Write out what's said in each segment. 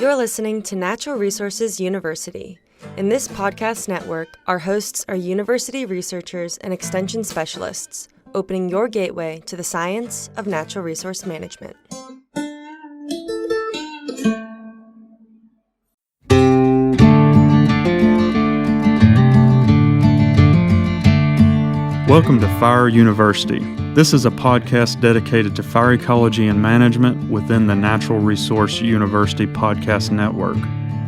You're listening to Natural Resources University. In this podcast network, our hosts are university researchers and extension specialists, opening your gateway to the science of natural resource management. Welcome to Fire University. This is a podcast dedicated to fire ecology and management within the Natural Resource University podcast network.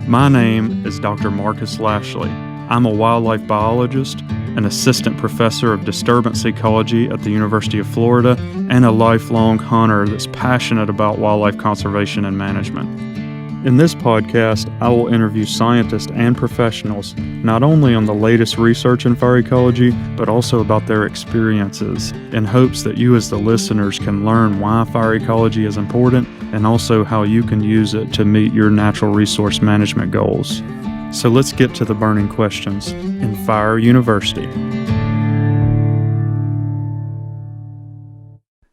My name is Dr. Marcus Lashley. I'm a wildlife biologist, an assistant professor of disturbance ecology at the University of Florida, and a lifelong hunter that's passionate about wildlife conservation and management. In this podcast, I will interview scientists and professionals not only on the latest research in fire ecology, but also about their experiences in hopes that you as the listeners can learn why fire ecology is important and also how you can use it to meet your natural resource management goals. So let's get to the burning questions in Fire University.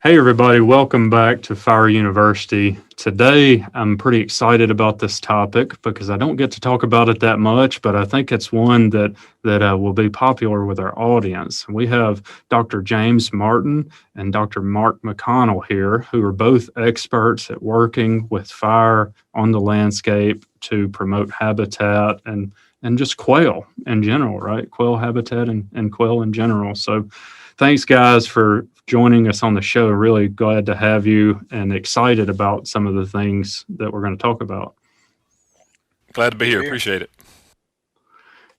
Hey everybody, welcome back to Fire University. Today, I'm pretty excited about this topic because I don't get to talk about it that much, but I think it's one that will be popular with our audience. We have Dr. James Martin and Dr. Mark McConnell here, who are both experts at working with fire on the landscape to promote habitat and just quail in general, right? Quail habitat and quail in general. So thanks, guys, for joining us on the show. Really glad to have you and excited about some of the things that we're going to talk about. Glad to be here. Appreciate it.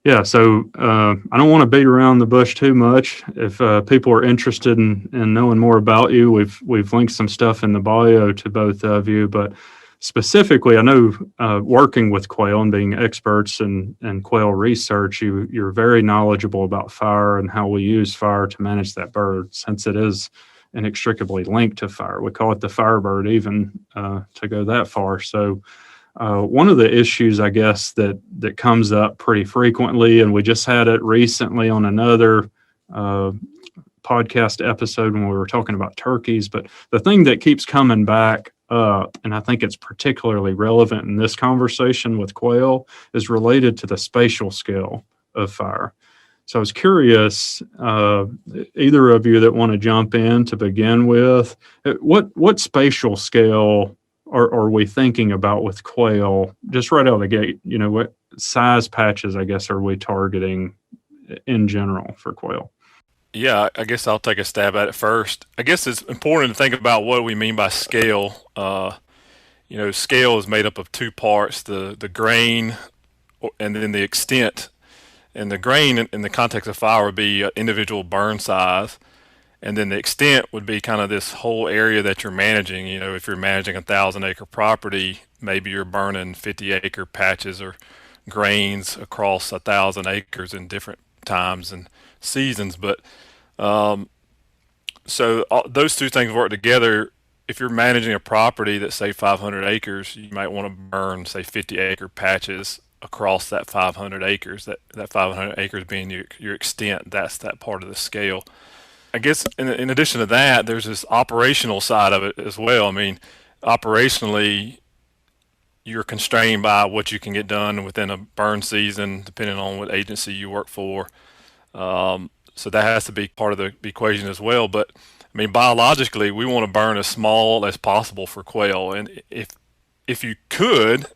Yeah, so I don't want to beat around the bush too much. If people are interested in knowing more about you, we've linked some stuff in the bio to both of you, but specifically, I know working with quail and being experts in quail research, you're very knowledgeable about fire and how we use fire to manage that bird, since it is inextricably linked to fire. We call it the firebird even to go that far. So one of the issues, I guess, that comes up pretty frequently, and we just had it recently on another podcast episode when we were talking about turkeys, but the thing that keeps coming back up, and I think it's particularly relevant in this conversation with quail, is related to the spatial scale of fire. So I was curious, either of you that want to jump in to begin with, what spatial scale are we thinking about with quail, just right out of the gate? You know, what size patches, I guess, are we targeting in general for quail? Yeah, I guess I'll take a stab at it first. I guess it's important to think about what we mean by scale. Scale is made up of two parts, the grain and then the extent. And the grain in the context of fire would be individual burn size. And then the extent would be kind of this whole area that you're managing. You know, if you're managing a 1,000-acre property, maybe you're burning 50-acre patches or grains across 1,000 acres in different times and seasons. But those two things work together. If you're managing a property that's, say, 500 acres, you might want to burn, say, 50-acre patches across that 500 acres, that 500 acres being your extent. That's that part of the scale. I guess in addition to that, there's this operational side of it as well. I mean, operationally, you're constrained by what you can get done within a burn season, depending on what agency you work for. So that has to be part of the equation as well. But I mean, biologically, we want to burn as small as possible for quail. And if you could,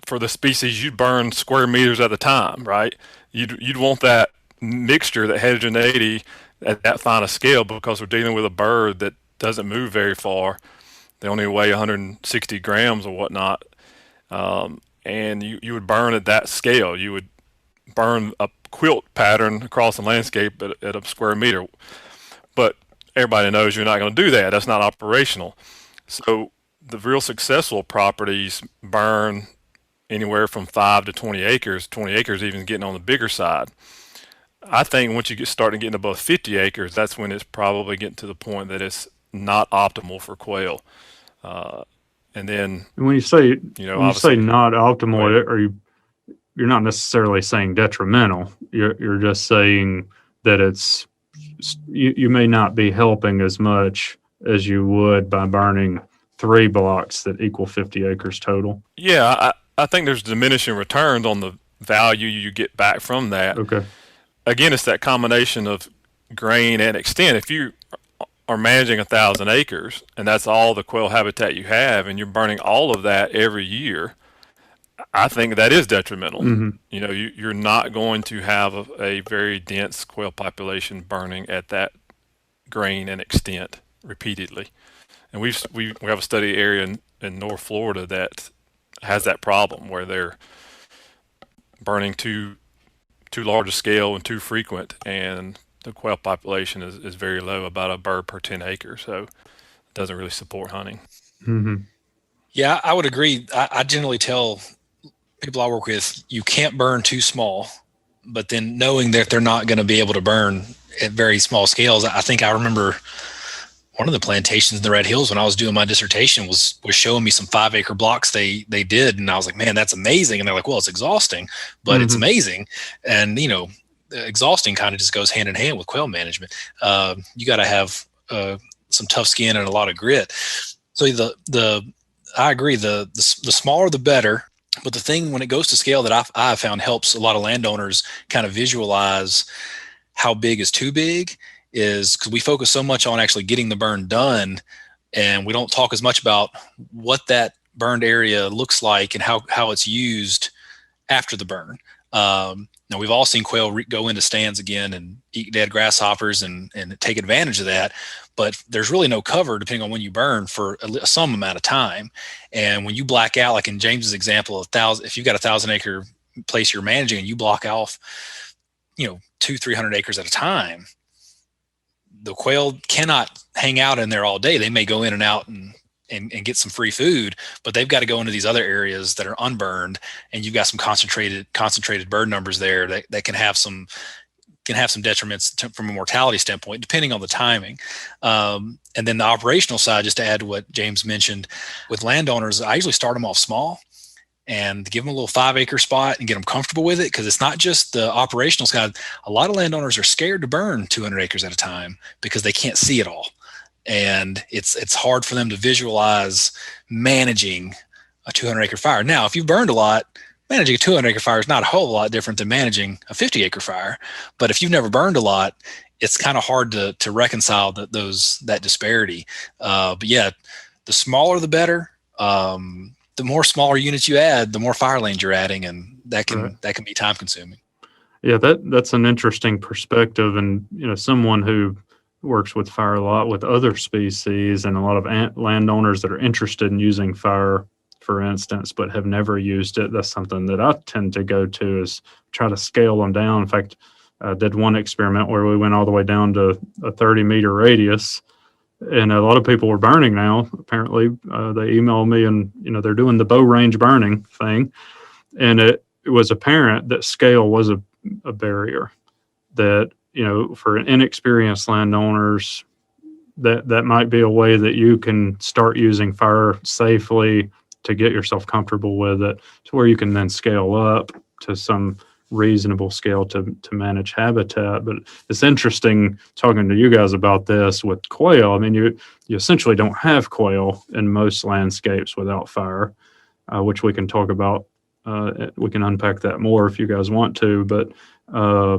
for the species, you'd burn square meters at a time, right? You'd want that mixture, that heterogeneity at that fine a scale, because we're dealing with a bird that doesn't move very far. They only weigh 160 grams or whatnot. And you would burn at that scale. You would burn a quilt pattern across the landscape at a square meter. But everybody knows you're not going to do that. That's not operational. So the real successful properties burn anywhere from 5 to 20 acres, 20 acres even getting on the bigger side. I think once you start getting above 50 acres, that's when it's probably getting to the point that it's not optimal for quail. And then when you say not optimal, you're not necessarily saying detrimental. You're just saying that you may not be helping as much as you would by burning 3 blocks that equal 50 acres total. Yeah, I think there's diminishing returns on the value you get back from that. Okay. Again, it's that combination of grain and extent. If you are managing 1,000 acres and that's all the quail habitat you have, and you're burning all of that every year, I think that is detrimental. Mm-hmm. You know, you're not going to have a very dense quail population burning at that grain and extent repeatedly. And we have a study area in North Florida that has that problem where they're burning too large a scale and too frequent, and the quail population is very low, about a bird per 10 acres, so it doesn't really support hunting. Mm-hmm. Yeah, I would agree. I generally tell people I work with, you can't burn too small, but then knowing that they're not going to be able to burn at very small scales. I think I remember one of the plantations in the Red Hills when I was doing my dissertation was showing me some 5-acre blocks they did. And I was like, man, that's amazing. And they're like, well, it's exhausting, but it's amazing. And, you know, exhausting kind of just goes hand in hand with quail management. You got to have some tough skin and a lot of grit. So I agree. The smaller, the better. But the thing when it goes to scale that I've found helps a lot of landowners kind of visualize how big is too big is because we focus so much on actually getting the burn done, and we don't talk as much about what that burned area looks like and how it's used after the burn. Now we've all seen quail go into stands again and eat dead grasshoppers and take advantage of that, but there's really no cover depending on when you burn for some amount of time. And when you black out, like in James's example, if you've got 1,000 acre place you're managing and you block off, 200-300 acres at a time, the quail cannot hang out in there all day. They may go in and out and get some free food, but they've got to go into these other areas that are unburned, and you've got some concentrated bird numbers there that can have some detriments from a mortality standpoint, depending on the timing. And then the operational side, just to add to what James mentioned, with landowners, I usually start them off small and give them a little 5-acre spot and get them comfortable with it, because it's not just the operational side. A lot of landowners are scared to burn 200 acres at a time because they can't see it all. And it's hard for them to visualize managing a 200-acre fire. Now, if you've burned a lot, managing a 200-acre fire is not a whole lot different than managing a 50-acre fire. But if you've never burned a lot, it's kind of hard to reconcile that disparity. But yeah, the smaller the better. The more smaller units you add, the more fire lanes you're adding, and that can be time consuming. Yeah, that's an interesting perspective, and someone who works with fire a lot with other species, and a lot of landowners that are interested in using fire, for instance, but have never used it. That's something that I tend to go to, is try to scale them down. In fact, I did one experiment where we went all the way down to a 30-meter radius, and a lot of people were burning now. Apparently, they emailed me, and they're doing the bow range burning thing, and it was apparent that scale was a barrier. That for inexperienced landowners, that might be a way that you can start using fire safely to get yourself comfortable with it, to where you can then scale up to some reasonable scale to manage habitat. But it's interesting talking to you guys about this with quail. I mean, you essentially don't have quail in most landscapes without fire, which we can talk about. We can unpack that more if you guys want to, but a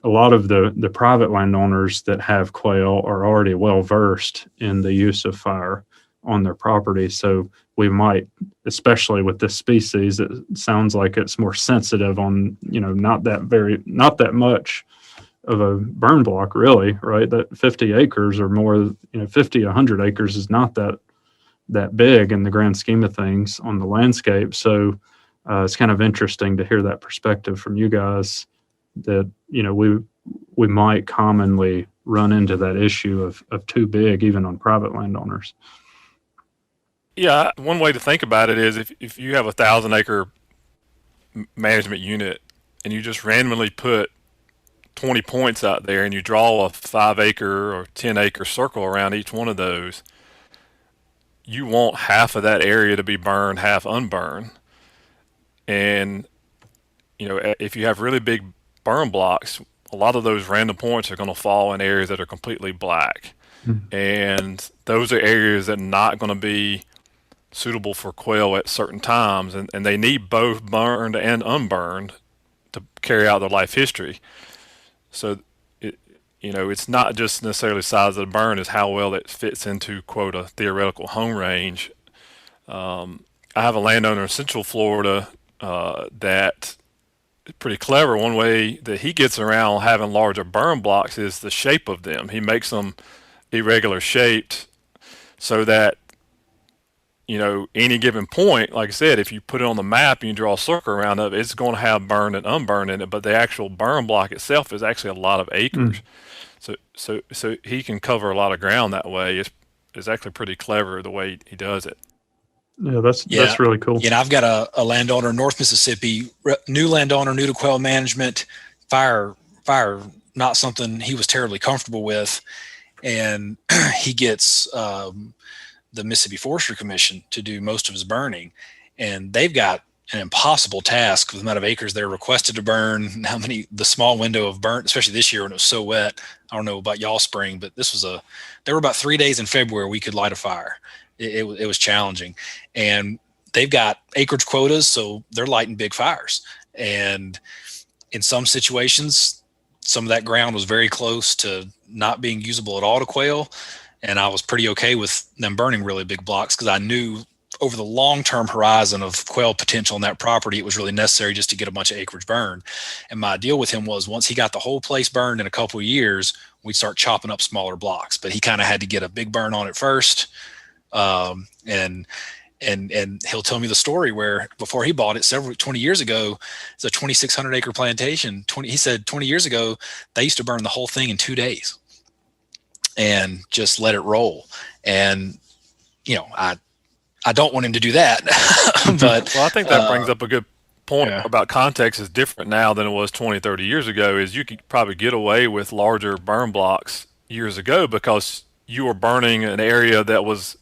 lot of the private landowners that have quail are already well versed in the use of fire on their property. So we might, especially with this species, it sounds like it's more sensitive on, not that much of a burn block, really, right? That 50 acres or more, 50, 100 acres is not that big in the grand scheme of things on the landscape. So it's kind of interesting to hear that perspective from you guys, that we might commonly run into that issue of too big, even on private landowners. Yeah, one way to think about it is if you have 1,000-acre management unit and you just randomly put 20 points out there and you draw a 5-acre or 10-acre circle around each one of those, you want half of that area to be burned, half unburned. And if you have really big burn blocks, a lot of those random points are going to fall in areas that are completely black. And those are areas that are not going to be suitable for quail at certain times, and they need both burned and unburned to carry out their life history. So, it's not just necessarily size of the burn; it's how well it fits into, quote, a theoretical home range. I have a landowner in Central Florida that is pretty clever. One way that he gets around having larger burn blocks is the shape of them. He makes them irregular shaped so that any given point, like I said, if you put it on the map and you draw a circle around it, it's going to have burned and unburned in it, but the actual burn block itself is actually a lot of acres. So he can cover a lot of ground that way. It's actually pretty clever the way he does it. Yeah, that's really cool. Yeah, and I've got a landowner in North Mississippi, new landowner, new to quail management, fire, not something he was terribly comfortable with. And he gets the Mississippi Forestry Commission to do most of his burning. And they've got an impossible task with the amount of acres they're requested to burn, the small window of burn, especially this year when it was so wet. I don't know about y'all spring, but there were about 3 days in February we could light a fire. It was challenging. And they've got acreage quotas, so they're lighting big fires. And in some situations, some of that ground was very close to not being usable at all to quail. And I was pretty okay with them burning really big blocks because I knew over the long-term horizon of quail potential in that property, it was really necessary just to get a bunch of acreage burned. And my deal with him was once he got the whole place burned in a couple of years, we'd start chopping up smaller blocks. But he kind of had to get a big burn on it first. And he'll tell me the story where before he bought it 20 years ago, it's a 2,600 acre plantation. He said 20 years ago, they used to burn the whole thing in 2 days and just let it roll. And, I don't want him to do that, but well, I think that brings up a good point about context is different now than it was 20, 30 years ago. Is you could probably get away with larger burn blocks years ago because you were burning an area that was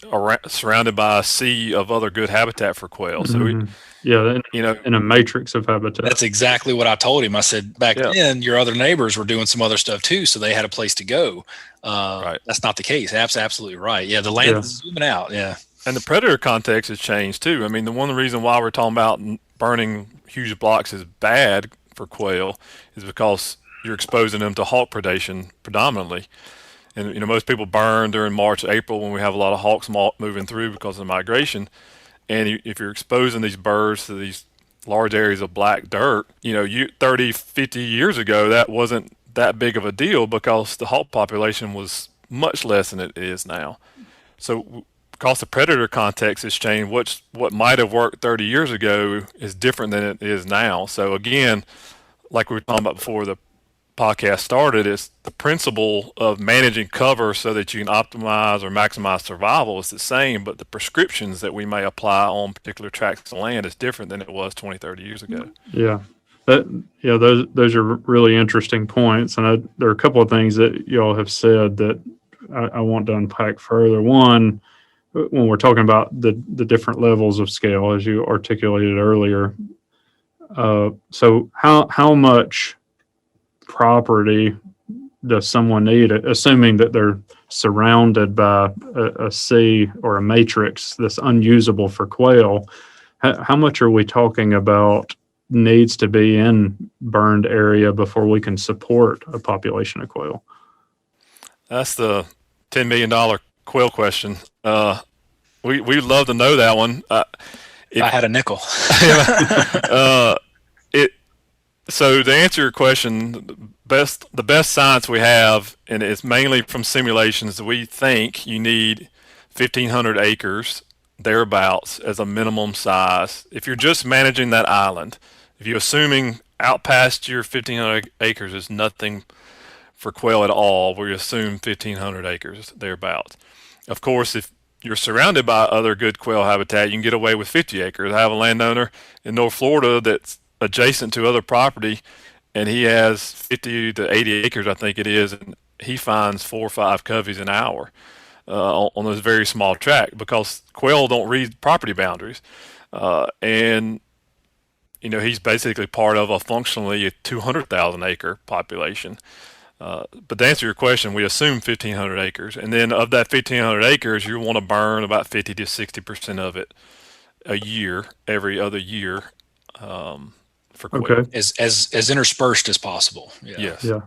surrounded by a sea of other good habitat for quail. So, in a matrix of habitat. That's exactly what I told him. I said, back then, your other neighbors were doing some other stuff too, so they had a place to go. Right. That's not the case. Absolutely right. Yeah, the land is zooming out. Yeah. And the predator context has changed too. I mean, the one reason why we're talking about burning huge blocks is bad for quail is because you're exposing them to hawk predation predominantly. And most people burn during March, April when we have a lot of hawks moving through because of migration. And if you're exposing these birds to these large areas of black dirt, 30, 50 years ago, that wasn't that big of a deal because the hawk population was much less than it is now. So because the predator context has changed, what might have worked 30 years ago is different than it is now. So again, like we were talking about before the podcast started, is the principle of managing cover so that you can optimize or maximize survival is the same, but the prescriptions that we may apply on particular tracts of land is different than it was 20, 30 years ago. Yeah. Those are really interesting points. And there are a couple of things that y'all have said that I want to unpack further. One, when we're talking about the different levels of scale, as you articulated earlier, so how much property does someone need, assuming that they're surrounded by a sea or a matrix that's unusable for quail? How much are we talking about needs to be in burned area before we can support a population of quail? That's the $10 million quail question. We'd love to know that one. If I had a nickel. So to answer your question, the best science we have, and it's mainly from simulations, that we think you need 1,500 acres thereabouts as a minimum size. If you're just managing that island, if you're assuming out past your 1,500 acres is nothing for quail at all, we assume 1,500 acres thereabouts. Of course, if you're surrounded by other good quail habitat, you can get away with 50 acres. I have a landowner in North Florida that's adjacent to other property, and he has 50 to 80 acres, I think it is, and he finds 4 or 5 coveys an hour on this very small tract because quail don't read property boundaries. And he's basically part of a functionally 200,000 acre population. But to answer your question, we assume 1,500 acres, and then of that 1,500 acres, you want to burn about 50 to 60% of it a year, every other year, for quail. Okay. As interspersed as possible. Yeah. Yes. Yeah.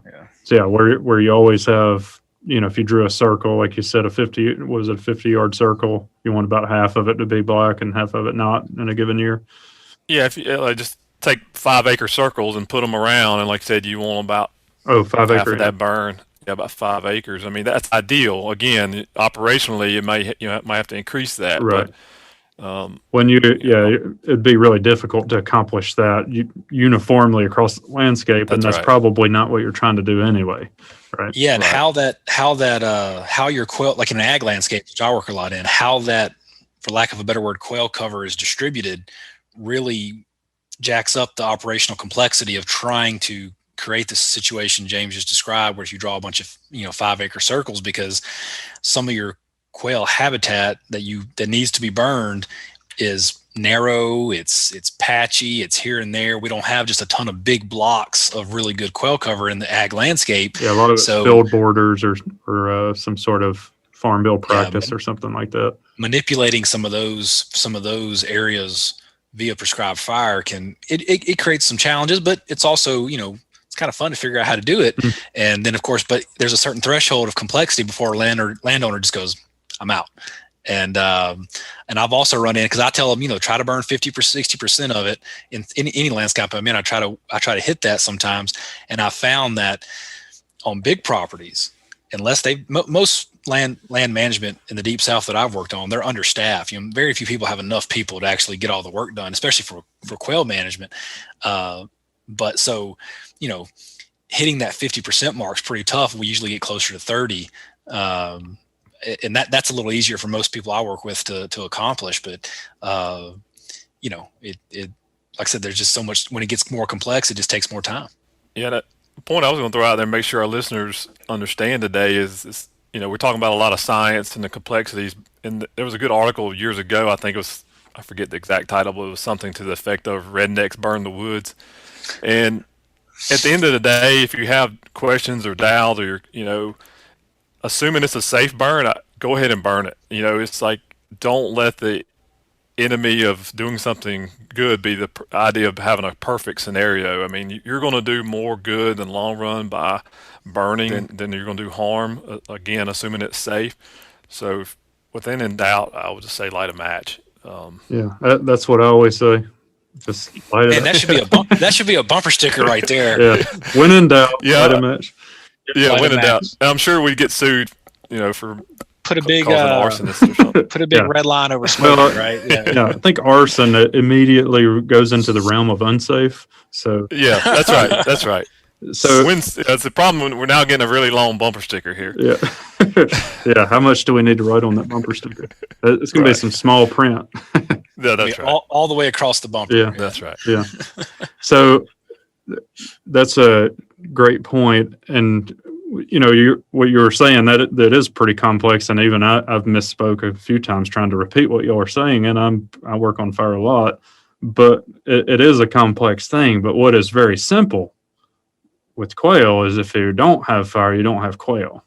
So yeah, where you always have, if you drew a circle, like you said, a 50-yard circle, you want about half of it to be black and half of it not in a given year. Yeah, if you just take 5-acre circles and put them around, and like I said, you want about 5 half acre. of that burn. Yeah, about 5 acres. I mean, that's ideal. Again, operationally, it might have to increase that. Right. But it'd be really difficult to accomplish that uniformly across the landscape, and that's right. probably not what you're trying to do anyway. Right. Yeah, and Right. how your quail, like in an ag landscape, which I work a lot in, how that, for lack of a better word, quail cover is distributed really jacks up the operational complexity of trying to create the situation James just described, where you draw a bunch of 5-acre circles, because some of your quail habitat that needs to be burned is narrow, it's patchy, it's here and there. We don't have just a ton of big blocks of really good quail cover in the ag landscape. Yeah, a lot of it's field borders or some sort of farm bill practice or something like that. Manipulating some of those areas via prescribed fire it creates some challenges, but it's also, it's kind of fun to figure out how to do it. Mm-hmm. And then of course, but there's a certain threshold of complexity before a landowner just goes, I'm out. And I've also run in, because I tell them, try to burn 50 or 60% of it in any landscape I'm in. I try to hit that sometimes. And I found that on big properties, unless most land management in the deep south that I've worked on, they're understaffed. Very few people have enough people to actually get all the work done, especially for quail management. But so, hitting that 50% mark is pretty tough. We usually get closer to 30. And that's a little easier for most people I work with to accomplish. But, it like I said, there's just so much, when it gets more complex, it just takes more time. Yeah. The point I was going to throw out there and make sure our listeners understand today is we're talking about a lot of science and the complexities. And there was a good article years ago, I forget the exact title, but it was something to the effect of "Rednecks Burn the Woods." And at the end of the day, if you have questions or doubts, or assuming it's a safe burn, go ahead and burn it. It's like, don't let the enemy of doing something good be the idea of having a perfect scenario. I mean, you're going to do more good in the long run by burning than you're going to do harm, again, assuming it's safe. So with any doubt, I would just say light a match. That's what I always say. Just light it up. That should be a bumper sticker right there. Yeah. When in doubt, light a match. Yeah, when in doubt. And I'm sure we'd get sued, for put a big arsonist or something. Put a big red line over smoking, right? Yeah. I think arson immediately goes into the realm of unsafe. So yeah, that's right. That's right. So that's the problem. We're now getting a really long bumper sticker here. Yeah. Yeah. How much do we need to write on that bumper sticker? It's going to be some small print. Yeah, that's right. All the way across the bumper. Yeah, that's right. Yeah. So that's a great point. And what you were saying, that is pretty complex, and even I've misspoke a few times trying to repeat what you were saying, and I work on fire a lot, but it is a complex thing. But what is very simple with quail is, if you don't have fire, you don't have quail.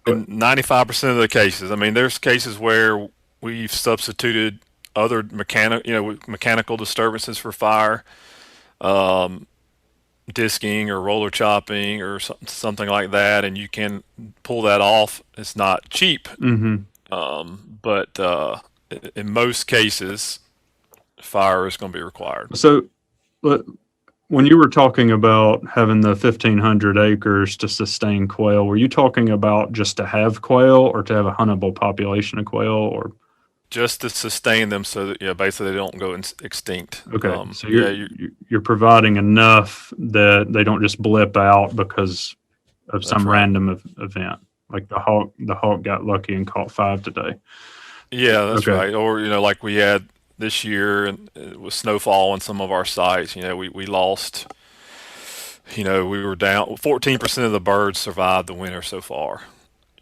In 95% of the cases, I mean, there's cases where we've substituted other mechanical disturbances for fire. Disking or roller chopping or something like that, and you can pull that off. It's not cheap, but in most cases, fire is going to be required. So, when you were talking about having the 1,500 acres to sustain quail, were you talking about just to have quail, or to have a huntable population of quail, or just to sustain them so that basically they don't go extinct? Okay, so you're providing enough that they don't just blip out because of some random event, like the hawk got lucky and caught 5 today. Yeah, that's right. Or like we had this year, and it was snowfall on some of our sites. We lost. We were down. 14% of the birds survived the winter so far.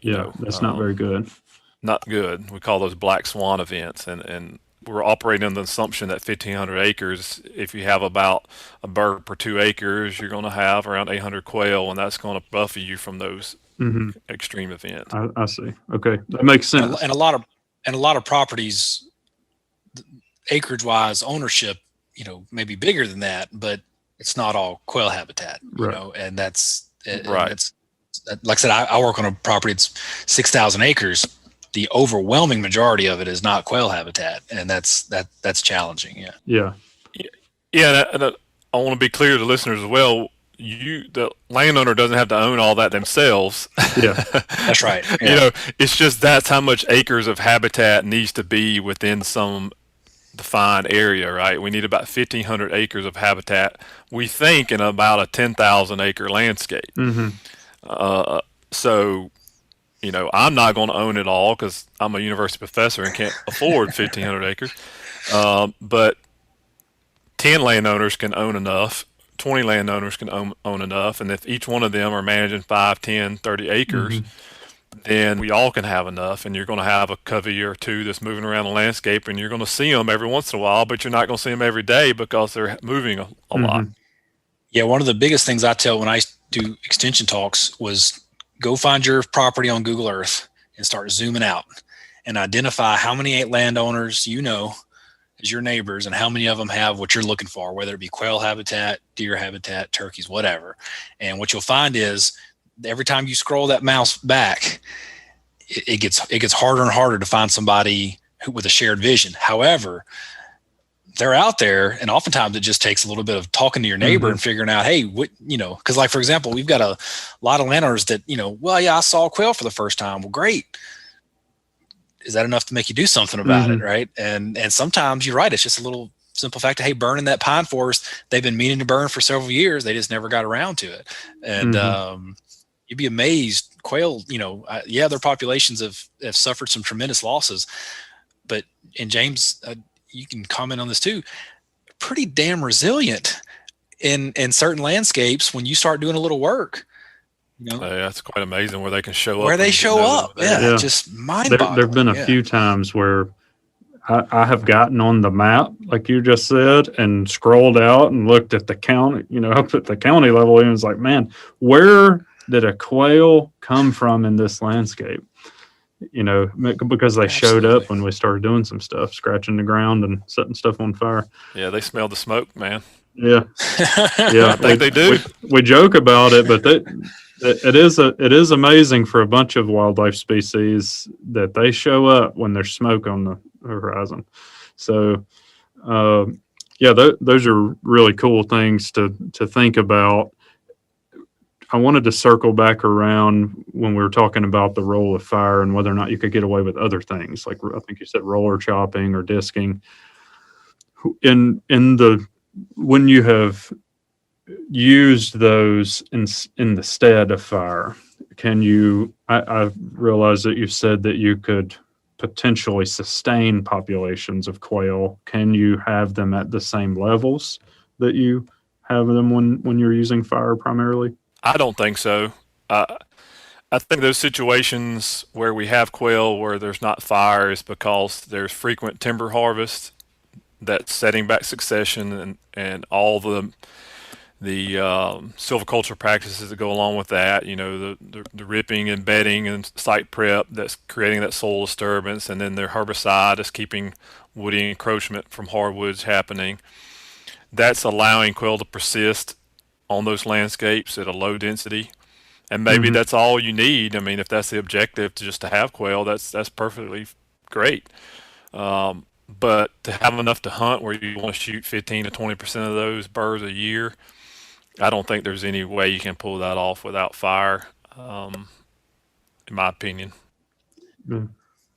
That's not very good. Not good. We call those black swan events, and we're operating on the assumption that 1,500 acres, if you have about a bird per 2 acres, you're going to have around 800 quail, and that's going to buffer you from those extreme events. I see. Okay, that makes sense. And a lot of properties, acreage wise, ownership, may be bigger than that, but it's not all quail habitat, and that's right. It's like I said, I work on a property that's 6,000 acres. The overwhelming majority of it is not quail habitat, and that's challenging. Yeah. And I want to be clear to the listeners as well. The landowner doesn't have to own all that themselves. Yeah, that's right. Yeah. It's just that's how much acres of habitat needs to be within some defined area, right? We need about 1,500 acres of habitat, we think, in about a 10,000 acre landscape. So, I'm not going to own it all because I'm a university professor and can't afford 1,500 acres. But 10 landowners can own enough. 20 landowners can own enough. And if each one of them are managing 5, 10, 30 acres, then we all can have enough. And you're going to have a covey or two that's moving around the landscape, and you're going to see them every once in a while, but you're not going to see them every day because they're moving a lot. Yeah, one of the biggest things I tell when I do extension talks was go find your property on Google Earth and start zooming out and identify how many landowners as your neighbors and how many of them have what you're looking for, whether it be quail habitat, deer habitat, turkeys, whatever. And what you'll find is every time you scroll that mouse back, it gets harder and harder to find somebody with a shared vision. However, they're out there, and oftentimes it just takes a little bit of talking to your neighbor and figuring out, hey, what, because like, for example, we've got a lot of landowners that, well, yeah, I saw quail for the first time. Well, great. Is that enough to make you do something about it? Right. And sometimes you're right. It's just a little simple fact of, hey, burning that pine forest, they've been meaning to burn for several years. They just never got around to it. And, you'd be amazed. Quail, their populations have suffered some tremendous losses, and James, you can comment on this too, pretty damn resilient in certain landscapes when you start doing a little work. That's quite amazing where they can show up. Where they show up. Yeah. Just mind-boggling. There have been a few times where I have gotten on the map, like you just said, and scrolled out and looked at the county, up at the county level, and was like, man, where did a quail come from in this landscape? Because they showed up when we started doing some stuff, scratching the ground and setting stuff on fire. Yeah, they smell the smoke, man. Yeah, I think they do. We joke about it, but it is amazing for a bunch of wildlife species that they show up when there's smoke on the horizon. So, those are really cool things to think about. I wanted to circle back around when we were talking about the role of fire and whether or not you could get away with other things, like I think you said roller chopping or disking. When you have used those in the stead of fire, I realize that you said that you could potentially sustain populations of quail. Can you have them at the same levels that you have them when you're using fire primarily? I don't think so. I think those situations where we have quail where there's not fire is because there's frequent timber harvest that's setting back succession and all the silviculture practices that go along with that. The ripping and bedding and site prep that's creating that soil disturbance, and then their herbicide is keeping woody encroachment from hardwoods happening. That's allowing quail to persist on those landscapes at a low density, and maybe that's all you need. I mean, if that's the objective, to have quail, that's perfectly great. But to have enough to hunt where you want to shoot 15 to 20% of those birds a year, I don't think there's any way you can pull that off without fire, in my opinion.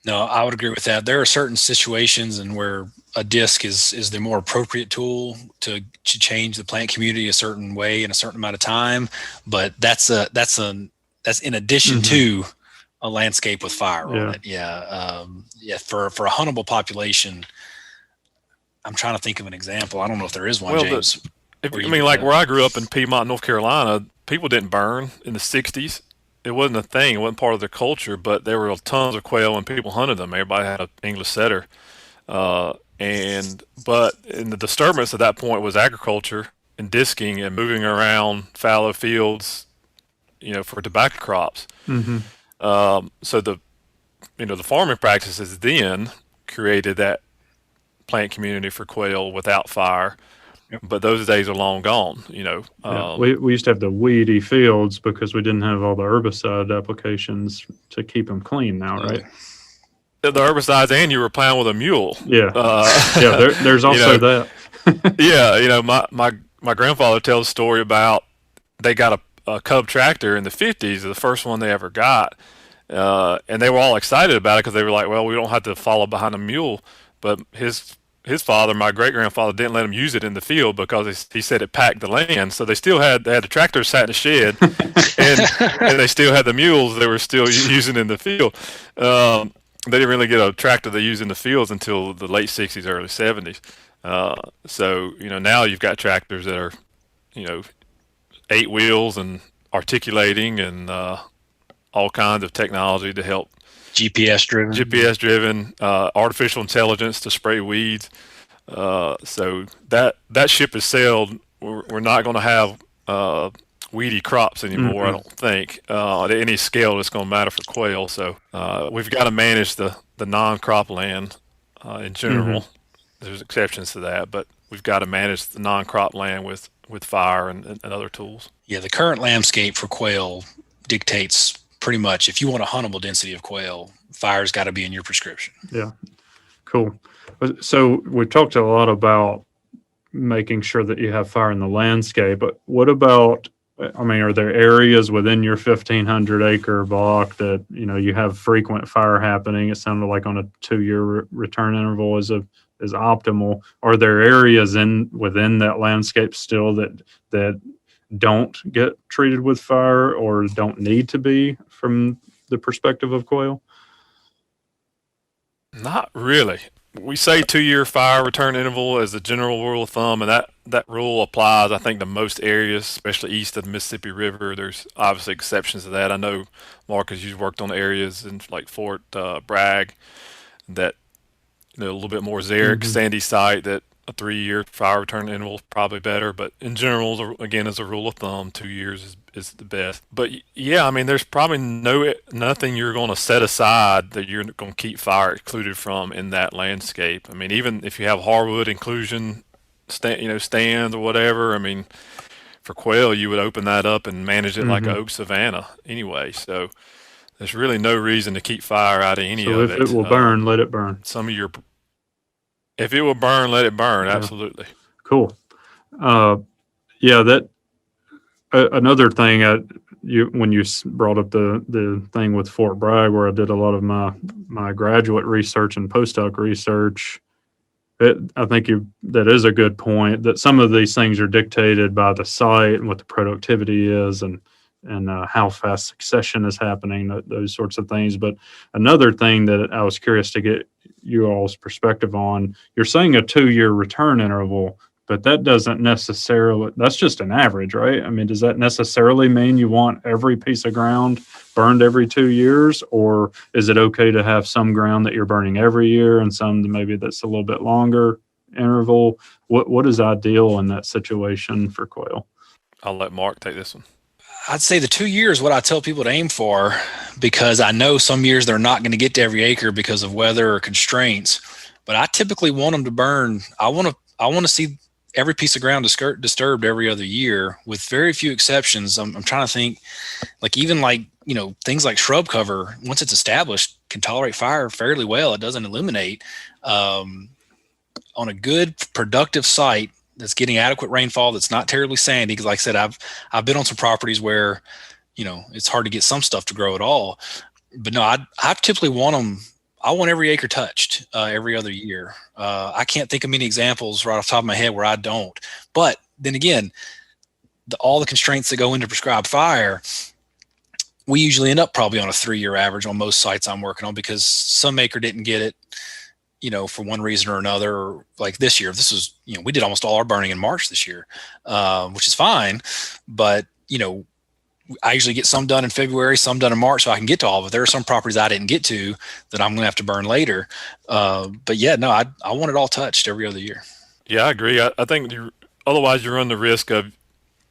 No, I would agree with that. There are certain situations and where a disc is the more appropriate tool to change the plant community a certain way in a certain amount of time. But that's in addition to a landscape with fire on it. Yeah. For a huntable population, I'm trying to think of an example. I don't know if there is one, James. Where I grew up in Piedmont, North Carolina, people didn't burn in the 60s. It wasn't a thing. It wasn't part of their culture, but there were tons of quail and people hunted them. Everybody had an English setter. But in the disturbance at that point was agriculture and disking and moving around fallow fields, for tobacco crops. Mm-hmm. So the farming practices then created that plant community for quail without fire. Yep. But those days are long gone. We used to have the weedy fields because we didn't have all the herbicide applications to keep them clean now, right? The herbicides, and you were plowing with a mule. Yeah. There's also that. Yeah, my grandfather tells a story about they got a Cub tractor in the 50s, the first one they ever got. And they were all excited about it because they were like, well, we don't have to follow behind a mule. But his father, my great-grandfather, didn't let him use it in the field because he said it packed the land. So they had the tractor sat in the shed, and they still had the mules they were still using in the field. They didn't really get a tractor they used in the fields until the late 60s, early 70s. So now you've got tractors that are, 8 wheels and articulating and all kinds of technology to help. GPS driven, artificial intelligence to spray weeds. So that ship has sailed. We're not going to have weedy crops anymore. I don't think at any scale that's going to matter for quail. So we've got to manage the non-crop land in general. There's exceptions to that, but we've got to manage the non-crop land with fire and other tools. Yeah, the current landscape for quail dictates pretty much if you want a huntable density of quail, fire's got to be in your prescription. Yeah, cool. So we talked a lot about making sure that you have fire in the landscape, but what about, are there areas within your 1,500 acre block that, you have frequent fire happening? It sounded like on a 2-year return interval is optimal. Are there areas within that landscape still that don't get treated with fire or don't need to be from the perspective of quail? Not really. We say 2-year fire return interval as a general rule of thumb, and that rule applies, I think, to most areas, especially east of the Mississippi River. There's obviously exceptions to that. I know, Marcus, you've worked on areas in like Fort Bragg that a little bit more xeric, sandy site that a 3-year fire return interval is probably better. But in general, again, as a rule of thumb, 2 years is the best. But yeah, there's probably nothing you're going to set aside that you're going to keep fire excluded from in that landscape. Even if you have hardwood inclusion, stands or whatever, for quail, you would open that up and manage it like an oak savanna anyway. So there's really no reason to keep fire out of any of it. So if it will burn, let it burn. If it will burn, let it burn. Yeah. Absolutely. Cool. Another thing, when you brought up the thing with Fort Bragg, where I did a lot of my graduate research and postdoc research, I think that is a good point, that some of these things are dictated by the site and what the productivity is and how fast succession is happening, those sorts of things. But another thing that I was curious to get you all's perspective on, you're saying a 2-year return interval, but that doesn't necessarily, that's just an average, right? Does that necessarily mean you want every piece of ground burned every 2 years, or is it okay to have some ground that you're burning every year and some maybe that's a little bit longer interval? What is ideal in that situation for quail? I'll let Mark take this one. I'd say the 2 years, what I tell people to aim for, because I know some years they're not going to get to every acre because of weather or constraints, but I typically want them to burn. I want to see every piece of ground disturbed every other year, with very few exceptions. I'm trying to think, things like shrub cover, once it's established, can tolerate fire fairly well. It doesn't illuminate. On a good productive site that's getting adequate rainfall, that's not terribly sandy, because like I said, I've been on some properties where it's hard to get some stuff to grow at all. But no, I typically want them. I want every acre touched every other year. I can't think of many examples right off the top of my head where I don't. But then again, all the constraints that go into prescribed fire, we usually end up probably on a 3-year average on most sites I'm working on, because some acre didn't get it, for one reason or another. Like this year, this was, we did almost all our burning in March this year, which is fine. But, I usually get some done in February, some done in March, so I can get to all of it. There are some properties I didn't get to that I'm going to have to burn later. But yeah, no, I want it all touched every other year. Yeah, I agree. I think otherwise you run the risk of,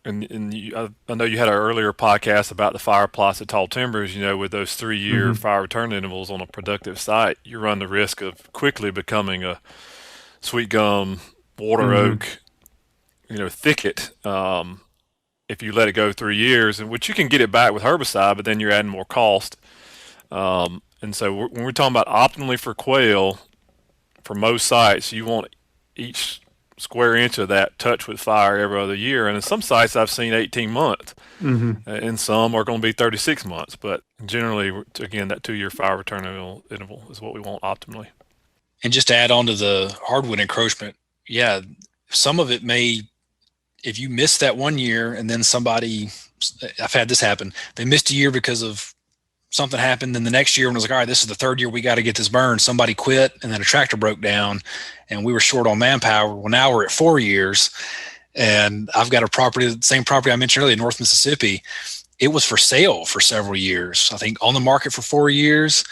I know you had an earlier podcast about the fire plots at Tall Timbers, with those 3-year fire return intervals on a productive site, you run the risk of quickly becoming a sweet gum, water oak, thicket. If you let it go 3 years, in which you can get it back with herbicide, but then you're adding more cost. And so when we're talking about optimally for quail, for most sites, you want each square inch of that touched with fire every other year. And in some sites, I've seen 18 months. And some are going to be 36 months. But generally, again, that 2-year fire return interval is what we want optimally. And just to add on to the hardwood encroachment, yeah, some of it may, if you miss that 1 year and then I've had this happen, they missed a year because of something happened. Then the next year when it was like, all right, this is the 3rd year, we got to get this burned. Somebody quit and then a tractor broke down and we were short on manpower. Well, now we're at 4 years and I've got a property, the same property I mentioned earlier, North Mississippi. It was for sale for several years. I think on the market for 4 years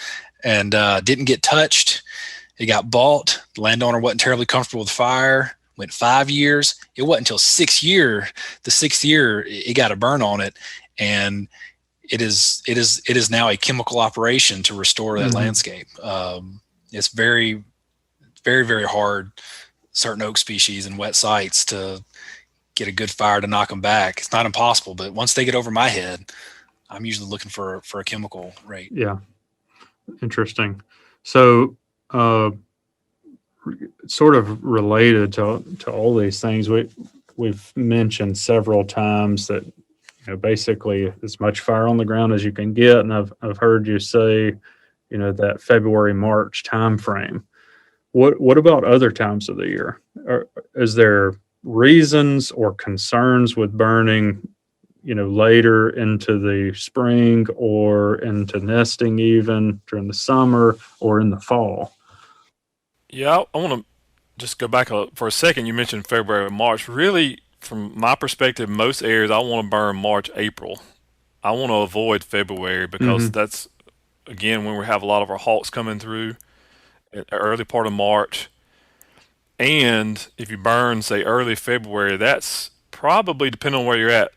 and didn't get touched. It got bought. The landowner wasn't terribly comfortable with fire. Went 5 years. It wasn't until the 6th year, it got a burn on it. And it is now a chemical operation to restore that landscape. It's very, very, very hard, certain oak species and wet sites, to get a good fire to knock them back. It's not impossible, but once they get over my head, I'm usually looking for a chemical rate. Yeah. Interesting. So, sort of related to all these things, we've mentioned several times that basically as much fire on the ground as you can get, and I've heard you say that February March time frame. What about other times of the year? Is there reasons or concerns with burning later into the spring or into nesting, even during the summer or in the fall? Yeah, I want to just go back for a second. You mentioned February and March. Really, from my perspective, most areas I want to burn March, April. I want to avoid February because that's, again, when we have a lot of our hawks coming through in the early part of March. And if you burn, say, early February, that's probably, depending on where you're at,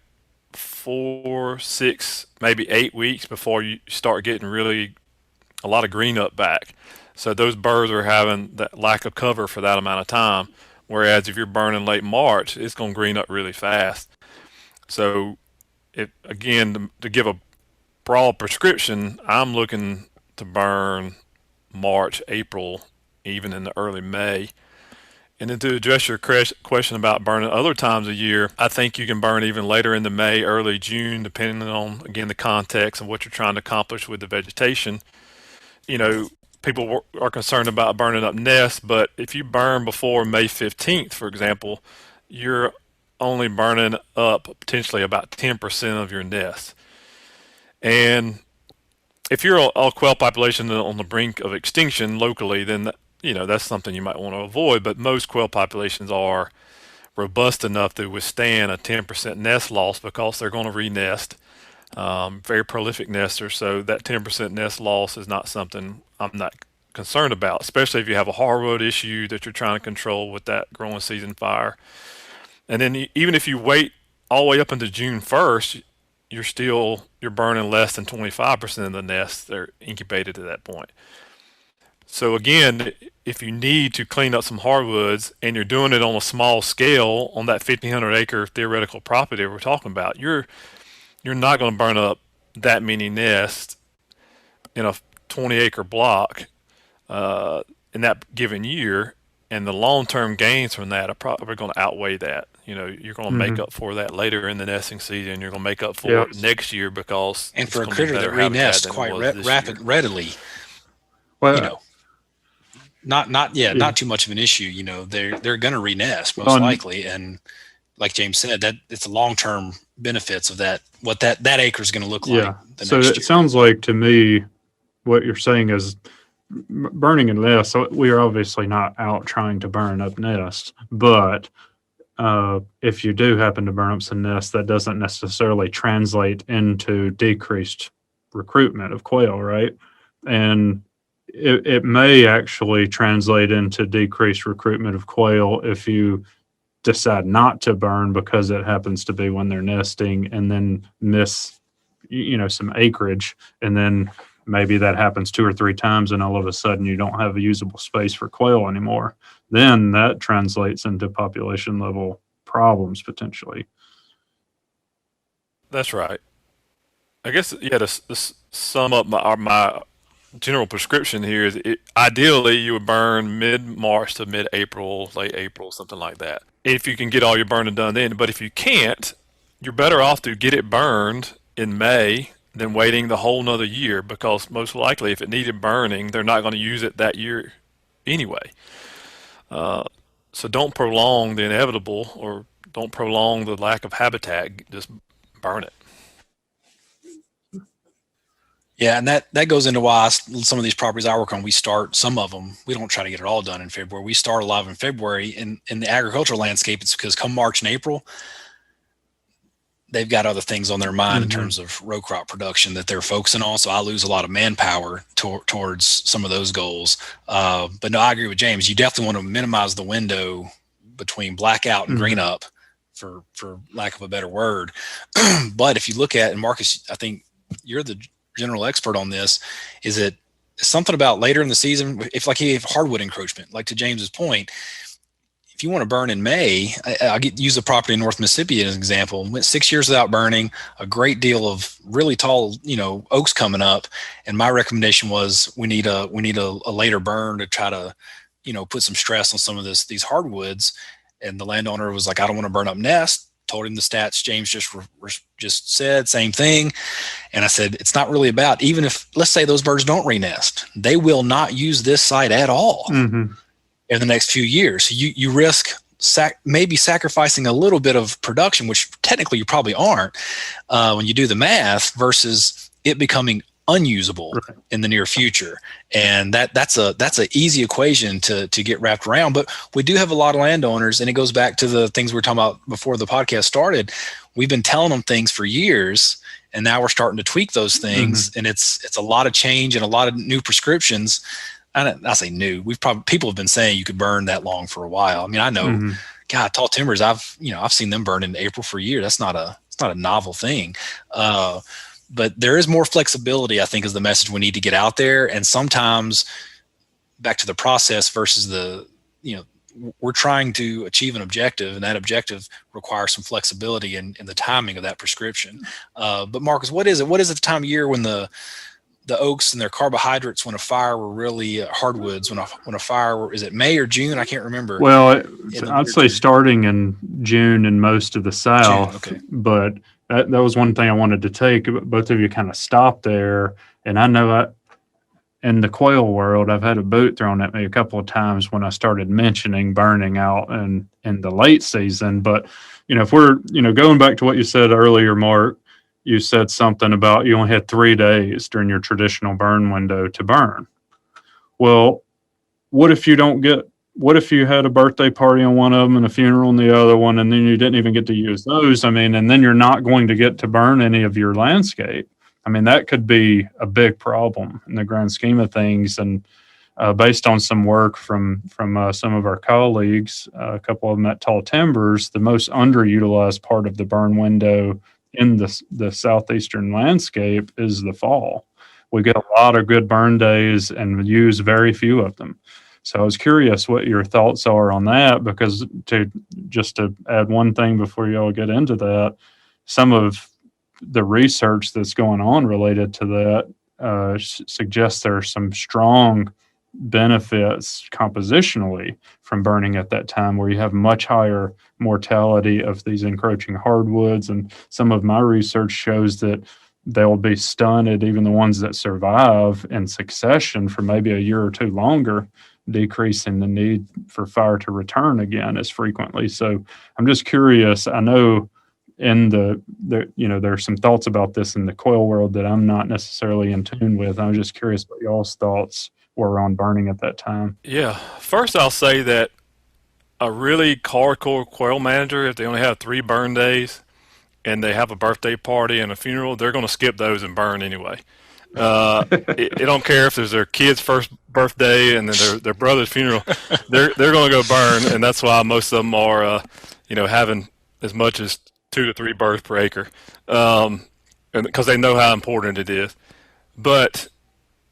4, 6, maybe 8 weeks before you start getting really a lot of green up back. So those birds are having that lack of cover for that amount of time. Whereas if you're burning late March, it's going to green up really fast. So, to give a broad prescription, I'm looking to burn March, April, even in the early May. And then to address your question about burning other times of year, I think you can burn even later in the May, early June, depending on, again, the context and what you're trying to accomplish with the vegetation. People are concerned about burning up nests, but if you burn before May 15th, for example, you're only burning up potentially about 10% of your nests. And if you're a quail population on the brink of extinction locally, then that's something you might want to avoid. But most quail populations are robust enough to withstand a 10% nest loss because they're going to re-nest. Very prolific nesters, so that 10% nest loss is not something I'm not concerned about, especially if you have a hardwood issue that you're trying to control with that growing season fire. And then even if you wait all the way up into June 1st, you're burning less than 25% of the nests that are incubated at that point. So again, if you need to clean up some hardwoods and you're doing it on a small scale on that 1,500 acre theoretical property we're talking about, you're not going to burn up that many nests in a 20 acre block in that given year, and the long-term gains from that are probably going to outweigh that. You're going to make up for that later in the nesting season. You're going to make up for it next year because and for a critter that renests quite readily, well, not too much of an issue. They're going to renest most likely, and like James said, that it's the long-term benefits of that. What that acre is going to look like. So it sounds like to me, what you're saying is burning a nest. So we are obviously not out trying to burn up nests, but if you do happen to burn up some nests, that doesn't necessarily translate into decreased recruitment of quail, right? And it may actually translate into decreased recruitment of quail if you decide not to burn because it happens to be when they're nesting, and then miss some acreage, and then maybe that happens 2 or 3 times and all of a sudden you don't have a usable space for quail anymore. Then that translates into population level problems potentially. That's right. I guess, yeah, to sum up my general prescription here is ideally you would burn mid-March to mid-April, late April, something like that. If you can get all your burning done then. But if you can't, you're better off to get it burned in May than waiting the whole nother year, because most likely if it needed burning, they're not going to use it that year anyway. So don't prolong the inevitable, or don't prolong the lack of habitat. Just burn it. Yeah, and that goes into why some of these properties I work on, we start some of them. We don't try to get it all done in February. We start a lot in February. In the agricultural landscape, it's because come March and April, they've got other things on their mind in terms of row crop production that they're focusing on. So I lose a lot of manpower towards some of those goals. But no, I agree with James. You definitely want to minimize the window between blackout and green up, for lack of a better word. But if you look at, and Marcus, I think you're the general expert on this, is it something about later in the season, if like you have hardwood encroachment, like to James's point, if you want to burn in May, I'll use the property in North Mississippi as an example. Went 6 years without burning, a great deal of really tall, oaks coming up. And my recommendation was we need a later burn to try to, put some stress on some of these hardwoods. And the landowner was like, I don't want to burn up nests. Told him the stats James just said, same thing. And I said, it's not really about, even if, let's say those birds don't re-nest, they will not use this site at all in the next few years. So you risk maybe sacrificing a little bit of production, which technically you probably aren't when you do the math, versus it becoming unusable in the near future. And that's a easy equation to get wrapped around. But we do have a lot of landowners, and it goes back to the things we were talking about before the podcast started. We've been telling them things for years, and now we're starting to tweak those things. And it's a lot of change and a lot of new prescriptions. I say new. People have been saying you could burn that long for a while. I mean, I know, God, tall timbers, I've seen them burn in April for a year. It's not a novel thing. But there is more flexibility, I think, is the message we need to get out there. And sometimes back to the process versus we're trying to achieve an objective, and that objective requires some flexibility in the timing of that prescription. But Marcus, what is it? What is it the time of year when the oaks and their carbohydrates, when a fire were really hardwoods, when a fire is it May or June? I can't remember. Well, I'd say starting in June in most of the South, June, okay. But that was one thing I wanted to take. Both of you kind of stopped there. And I know in the quail world, I've had a boot thrown at me a couple of times when I started mentioning burning out in the late season. But, if we're, going back to what you said earlier, Mark, you said something about you only had 3 days during your traditional burn window to burn. Well, what if you had a birthday party on one of them and a funeral on the other one, and then you didn't even get to use those? I mean, and then you're not going to get to burn any of your landscape. I mean, that could be a big problem in the grand scheme of things. And based on some work from some of our colleagues, a couple of them at Tall Timbers, the most underutilized part of the burn window in the southeastern landscape is the fall. We get a lot of good burn days and use very few of them. So I was curious what your thoughts are on that, because to add one thing before you all get into that, some of the research that's going on related to that suggests there are some strong benefits compositionally from burning at that time, where you have much higher mortality of these encroaching hardwoods. And some of my research shows that they'll be stunted, even the ones that survive in succession for maybe a year or two longer, decreasing the need for fire to return again as frequently. So I'm just curious. I know there's some thoughts about this in the quail world that I'm not necessarily in tune with. I'm just curious what y'all's thoughts were on burning at that time. Yeah. First, I'll say that a really hardcore quail manager, if they only have 3 burn days and they have a birthday party and a funeral, they're going to skip those and burn anyway. It don't care if there's their kid's first birthday and then their brother's funeral. They're going to go burn, and that's why most of them are, having as much as 2 to 3 birds per acre, and because they know how important it is. But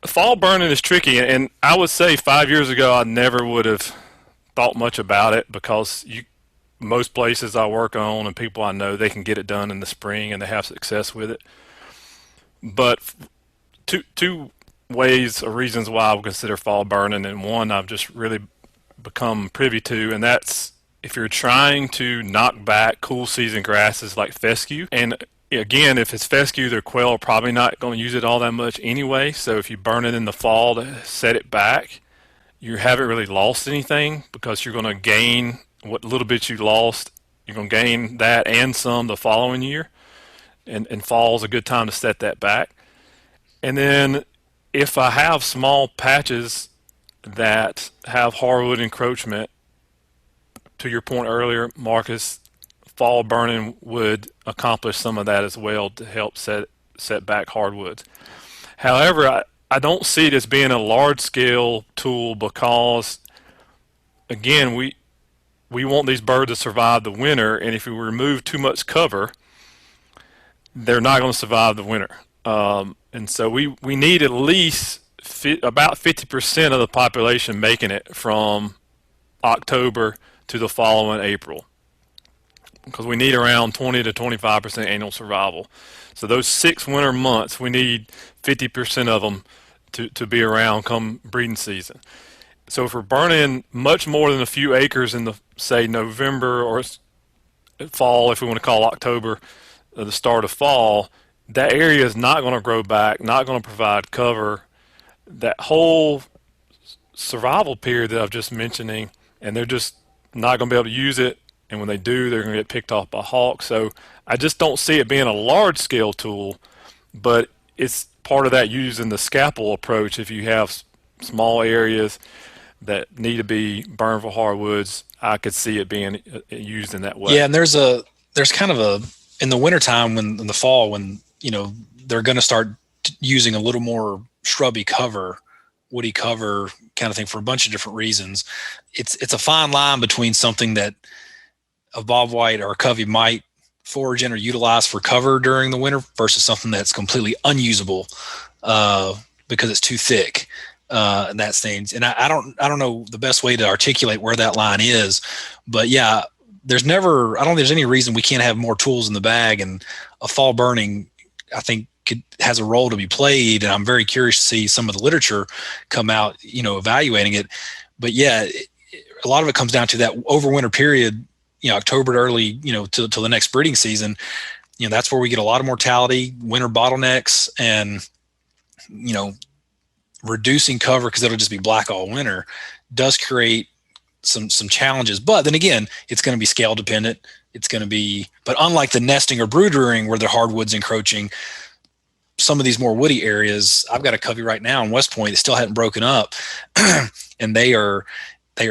fall burning is tricky, and I would say 5 years ago I never would have thought much about it, because most places I work on and people I know, they can get it done in the spring and they have success with it. But two ways or reasons why I would consider fall burning, and one I've just really become privy to, and that's if you're trying to knock back cool season grasses like fescue. And again, if it's fescue, their quail are probably not going to use it all that much anyway. So if you burn it in the fall to set it back, you haven't really lost anything, because you're going to gain what little bit you lost. You're going to gain that and some the following year. And fall is a good time to set that back. And then if I have small patches that have hardwood encroachment, to your point earlier, Marcus, fall burning would accomplish some of that as well to help set back hardwoods. However, I don't see it as being a large-scale tool, because, again, we want these birds to survive the winter, and if we remove too much cover, they're not going to survive the winter. And so we need at least about 50% of the population making it from October to the following April, because we need around 20 to 25% annual survival. So those 6 winter months, we need 50% of them to be around come breeding season. So if we're burning much more than a few acres in the, say, November or fall, if we want to call October the start of fall, that area is not going to grow back, not going to provide cover that whole survival period that I've just mentioning, and they're just not going to be able to use it. And when they do, they're going to get picked off by hawks. So I just don't see it being a large-scale tool, but it's part of that using the scalpel approach. If you have small areas that need to be burned for hardwoods, I could see it being used in that way. Yeah, and there's kind of a, in the wintertime, in the fall, when they're going to start using a little more shrubby cover, woody cover kind of thing, for a bunch of different reasons. It's a fine line between something that a bobwhite or a covey might forage in or utilize for cover during the winter versus something that's completely unusable because it's too thick and that stains. And I don't know the best way to articulate where that line is, but yeah, I don't think there's any reason we can't have more tools in the bag, and a fall burning, I think, has a role to be played. And I'm very curious to see some of the literature come out, evaluating it. But yeah, a lot of it comes down to that overwinter period, October to early, till the next breeding season. That's where we get a lot of mortality, winter bottlenecks, and, reducing cover because it'll just be black all winter does create some challenges. But then again, it's going to be scale dependent. But unlike the nesting or brood rearing where the hardwood's encroaching, some of these more woody areas, I've got a covey right now in West Point that still hadn't broken up, and they are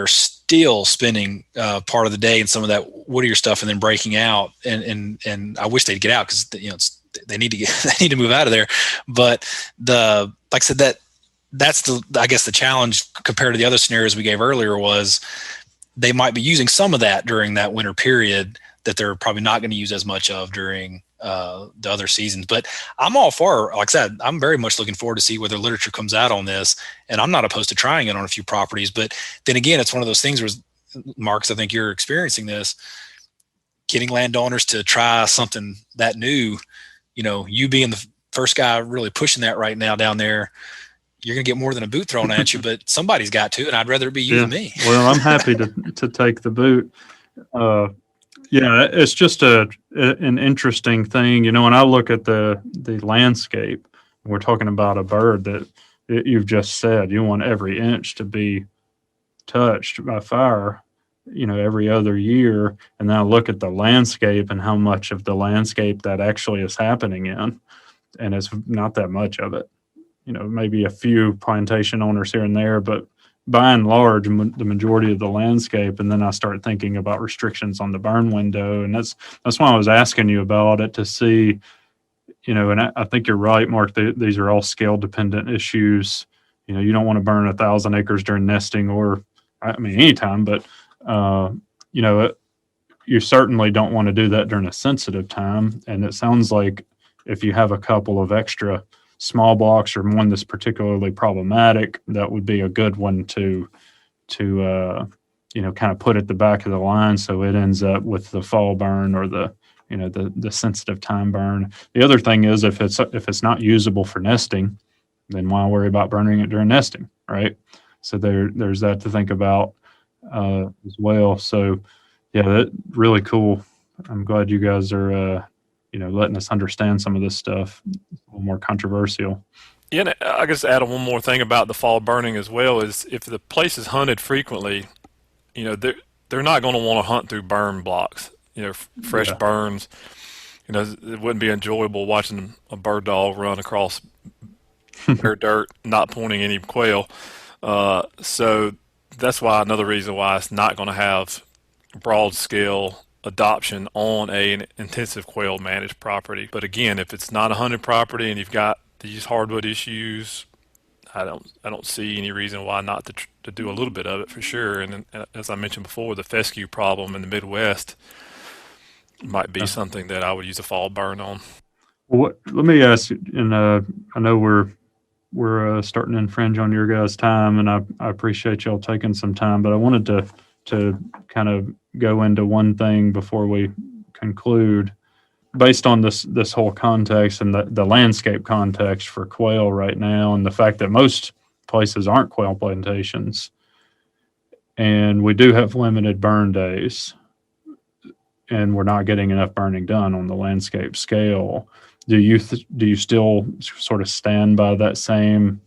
still spending part of the day in some of that woodier stuff and then breaking out. And I wish they'd get out, because they need to move out of there. But like I said, that's the challenge compared to the other scenarios we gave earlier, was they might be using some of that during that winter period that they're probably not going to use as much of during the other seasons. But I'm all for, like I said, I'm very much looking forward to see whether literature comes out on this, and I'm not opposed to trying it on a few properties. But then again, it's one of those things where, Marcus, I think you're experiencing this, getting landowners to try something that new, you being the first guy really pushing that right now down there, you're going to get more than a boot thrown at you, but somebody's got to, and I'd rather it be you than me. Well, I'm happy to take the boot. It's just an interesting thing. When I look at the landscape, we're talking about a bird that you've just said, you want every inch to be touched by fire, every other year. And then I look at the landscape and how much of the landscape that actually is happening in, and it's not that much of it. Maybe a few plantation owners here and there, but by and large, the majority of the landscape, and then I start thinking about restrictions on the burn window, and that's why I was asking you about it to see, and I think you're right, Mark. These are all scale dependent issues. You don't want to burn 1,000 acres during nesting, or anytime, but you certainly don't want to do that during a sensitive time. And it sounds like if you have a couple of extra small blocks or one that's particularly problematic, that would be a good one to kind of put at the back of the line, so it ends up with the fall burn or the sensitive time burn. The other thing is, if it's not usable for nesting, then why worry about burning it during nesting, right? So there's that to think about as well. So yeah, that really cool. I'm glad you guys are letting us understand some of this stuff. It's a little more controversial. Yeah, and I guess add one more thing about the fall burning as well is if the place is hunted frequently, they're not going to want to hunt through burn blocks. Fresh burns. It wouldn't be enjoyable watching a bird dog run across bare dirt, not pointing any quail. So that's why another reason why it's not going to have broad scale adoption on an intensive quail managed property. But again, if it's not a hunted property and you've got these hardwood issues, I don't see any reason why not to do a little bit of it for sure. And as I mentioned before, the fescue problem in the Midwest might be something that I would use a fall burn on. Well, let me ask you, and I know we're starting to infringe on your guys' time, and I appreciate y'all taking some time, but I wanted to kind of go into one thing before we conclude. Based on this whole context and the landscape context for quail right now, and the fact that most places aren't quail plantations, and we do have limited burn days, and we're not getting enough burning done on the landscape scale, do you still sort of stand by that same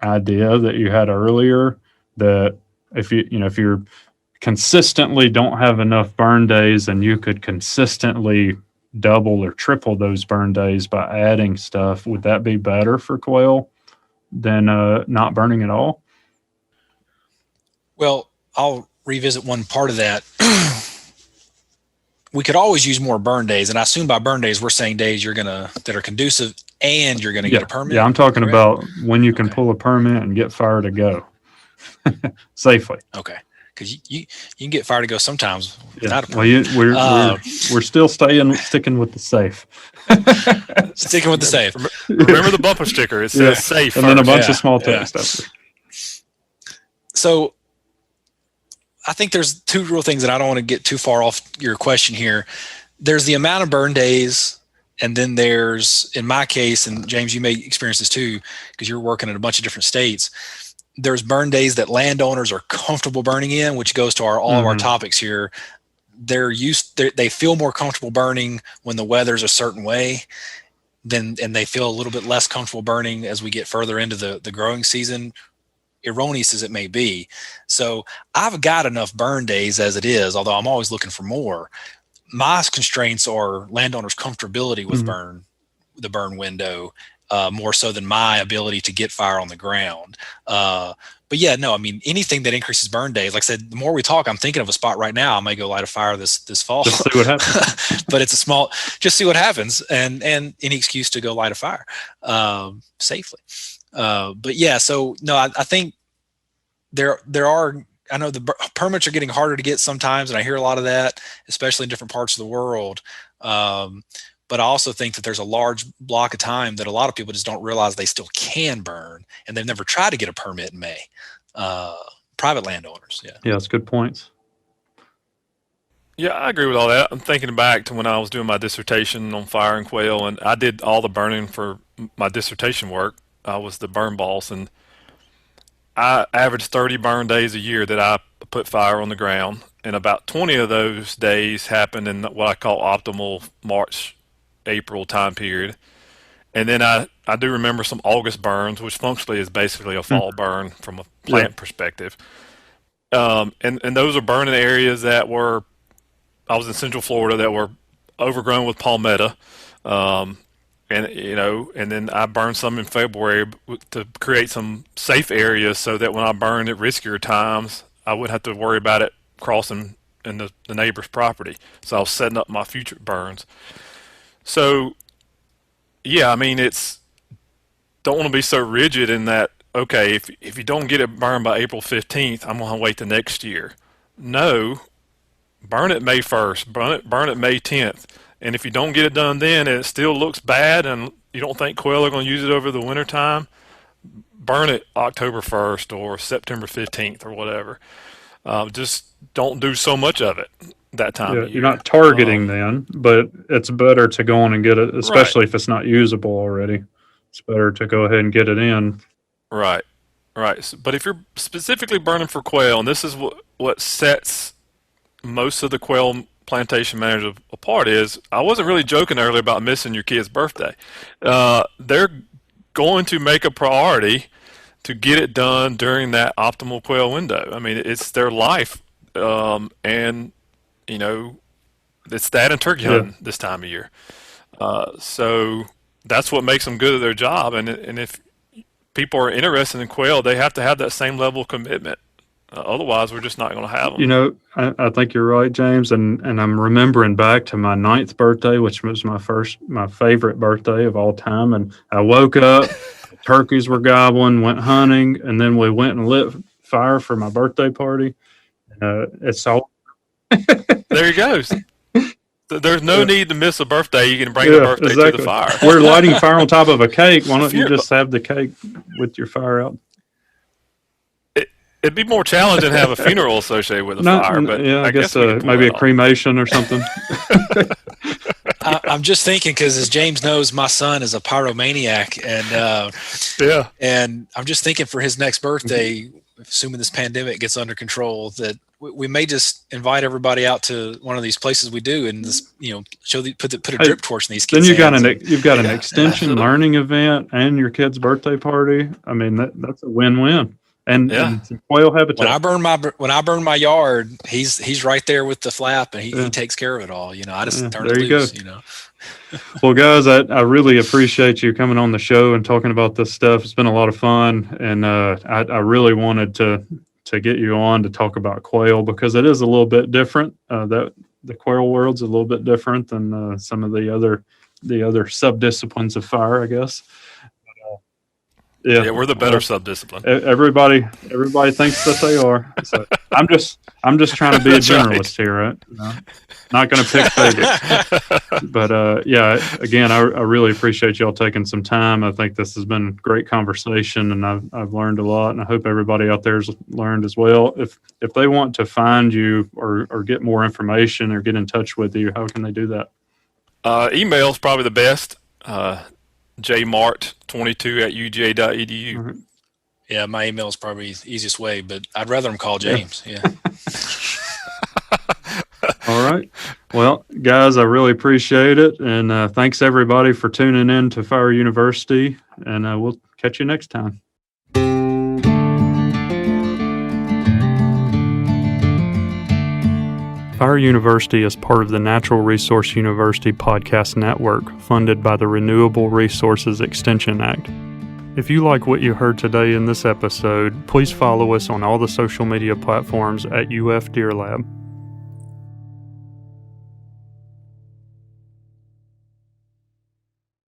idea that you had earlier, that if you're consistently don't have enough burn days and you could consistently double or triple those burn days by adding stuff, would that be better for quail than not burning at all? Well, I'll revisit one part of that. We could always use more burn days, and I assume by burn days we're saying days that are conducive and you're going to get a permit. Yeah, I'm talking about when you can pull a permit and get fire to go safely. Okay, because you can get fire to go sometimes without a permit. Well, we're still sticking with the safe. Sticking with the safe. Remember the bumper sticker? It says safe, and then a bunch of small text after. So I think there's two real things, and I don't want to get too far off your question here. There's the amount of burn days, and then there's, in my case, and James, you may experience this too, because you're working in a bunch of different states, there's burn days that landowners are comfortable burning in, which goes to all of our topics here. They feel more comfortable burning when the weather's a certain way, and they feel a little bit less comfortable burning as we get further into the growing season, erroneous as it may be. So I've got enough burn days as it is, although I'm always looking for more. My constraints are landowners' comfortability with the burn window, more so than my ability to get fire on the ground. But yeah, no, anything that increases burn days, like I said, the more we talk, I'm thinking of a spot right now. I may go light a fire this fall. Just see what happens. But it's just see what happens, and any excuse to go light a fire safely. But yeah, so no, I think there are, I know the permits are getting harder to get sometimes, and I hear a lot of that, especially in different parts of the world. But I also think that there's a large block of time that a lot of people just don't realize they still can burn, and they've never tried to get a permit in May. Private landowners. Yeah, that's good points. Yeah, I agree with all that. I'm thinking back to when I was doing my dissertation on fire and quail, and I did all the burning for my dissertation work. I was the burn boss, and I averaged 30 burn days a year that I put fire on the ground, and about 20 of those days happened in what I call optimal March, April time period. And then I do remember some August burns, which functionally is basically a fall burn from a plant perspective. And those are burning areas that were, I was in Central Florida, that were overgrown with palmetto. And and and then I burned some in February to create some safe areas so that when I burned at riskier times, I wouldn't have to worry about it crossing in the neighbor's property. So I was setting up my future burns. So, yeah, I mean, don't want to be so rigid in that, okay, if you don't get it burned by April 15th, I'm going to wait the next year. No, burn it May 1st, burn it May 10th. And if you don't get it done then and it still looks bad and you don't think quail are going to use it over the winter time, burn it October 1st or September 15th or whatever. Just don't do so much of it that time of year. You're not targeting then, but it's better to go on and get it, especially if it's not usable already. It's better to go ahead and get it in. Right. But if you're specifically burning for quail, and this is what sets most of the quail plantation managers apart, is I wasn't really joking earlier about missing your kid's birthday. They're going to make a priority to get it done during that optimal quail window. I mean, it's their life, and it's that and turkey hunting this time of year. So that's what makes them good at their job. And if people are interested in quail, they have to have that same level of commitment. Otherwise, we're just not going to have them. I think you're right, James. And I'm remembering back to my 9th birthday, which was my favorite birthday of all time. And I woke up, turkeys were gobbling, went hunting, and then we went and lit fire for my birthday party. It's all. There he goes. There's no need to miss a birthday. You can bring the birthday to the fire. We're lighting fire on top of a cake. Why don't you just have the cake with your fire out? It'd be more challenging to have a funeral associated with a fire, but I guess maybe a cremation or something. I'm just thinking because, as James knows, my son is a pyromaniac, and I'm just thinking for his next birthday, assuming this pandemic gets under control, that we may just invite everybody out to one of these places we do, and just put a drip torch in these kids' Then you've got an extension learning event and your kid's birthday party. I mean, that's a win-win. And quail habitat. When I burn my yard, he's right there with the flap, and he takes care of it all. I just turn it loose. Well, guys, I really appreciate you coming on the show and talking about this stuff. It's been a lot of fun, and I really wanted to get you on to talk about quail because it is a little bit different. That the quail world's a little bit different than some of the other sub-disciplines of fire, I guess. Yeah, we're the better sub-discipline. Everybody thinks that they are. So I'm just trying to be a generalist here, right? Not going to pick favorites. But again, I really appreciate y'all taking some time. I think this has been a great conversation, and I've learned a lot, and I hope everybody out there's learned as well. If they want to find you or get more information or get in touch with you, how can they do that? Email is probably the best. jmart22@uga.edu. Mm-hmm. Yeah, my email is probably the easiest way, but I'd rather them call James. Yeah. All right. Well, guys, I really appreciate it. And thanks, everybody, for tuning in to Fire University. And we'll catch you next time. Fire University is part of the Natural Resource University podcast network funded by the Renewable Resources Extension Act. If you like what you heard today in this episode, please follow us on all the social media platforms at UF Deer Lab.